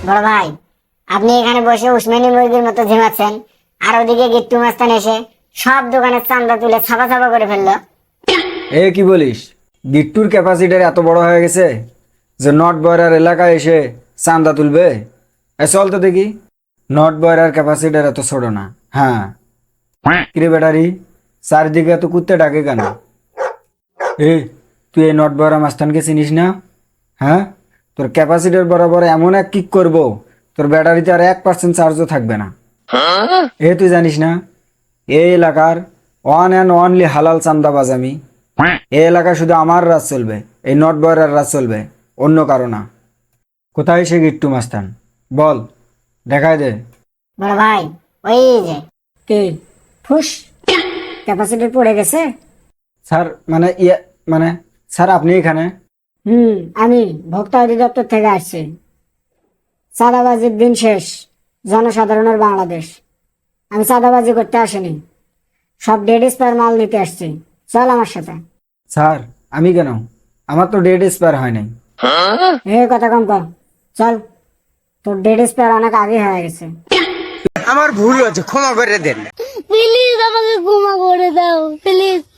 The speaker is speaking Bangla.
বড় ভাই, আপনি এখানে বসে উসমানী মুরগির মতো ঝিমাচ্ছেন, আর ওদিকে গিট্টু মাস্তান এসে সব দোকানের চান্দা তুলে ছাপা ছাপা করে ফেললো। এ কি বলিস? গিট্টুর ক্যাপাসিটার এত বড় হয়ে গেছে যে নট বয়রার এলাকায় এসে চান্দা তুলবে? চল তো দেখি। নট বয়রার ক্যাপাসিটার এত ছোট না। হ্যাঁ, কিরে ব্যাটারি, চারিদিকে এত কুত্তে ডাকে কেন? এ, তুই এই নট বয়রা মাস্তানকে চিনিস না? হ্যাঁ, তোর ক্যাপাসিটার বরাবর এমন এক কিক করবো, তোর ব্যাটারিতে আর 1% চার্জও থাকবে না। তুই জানিস না এই এলাকার ওয়ান অ্যান্ড অনলি হালাল চান্দাবাজ আমি। এই এলাকায় শুধু আমার রাজ চলবে, এই নট বয়রার রাজ চলবে, অন্য কারো না। কোথায় সে গিট্টু মাস্তান? বল, দেখায় দে। বড় ভাই, ওই যে কি ফুস, ক্যাপাসিটি পড়ে গেছে। স্যার মানে স্যার আপনি এখানে? আমি ভোক্তা অধিদপ্তর থেকে আসছি। চাঁদাবাজির দিন শেষ, জনসাধারণের বাংলাদেশ। আমি চাঁদাবাজি করতে আসিনি, সব ডেড স্পার মাল নিতে আসছি। চল আমার সাথে। স্যার আমি কেন? আমার তো ডেট এক্সপায়ার হয় নাই। কথা কম কর, চল। তোর ডেড স্পার অনেক আগে হয়ে গেছে। আমার ভুল হয়েছে, ক্ষমা করে দেন। প্লিজ আমাকে ক্ষমা করে দাও, প্লিজ।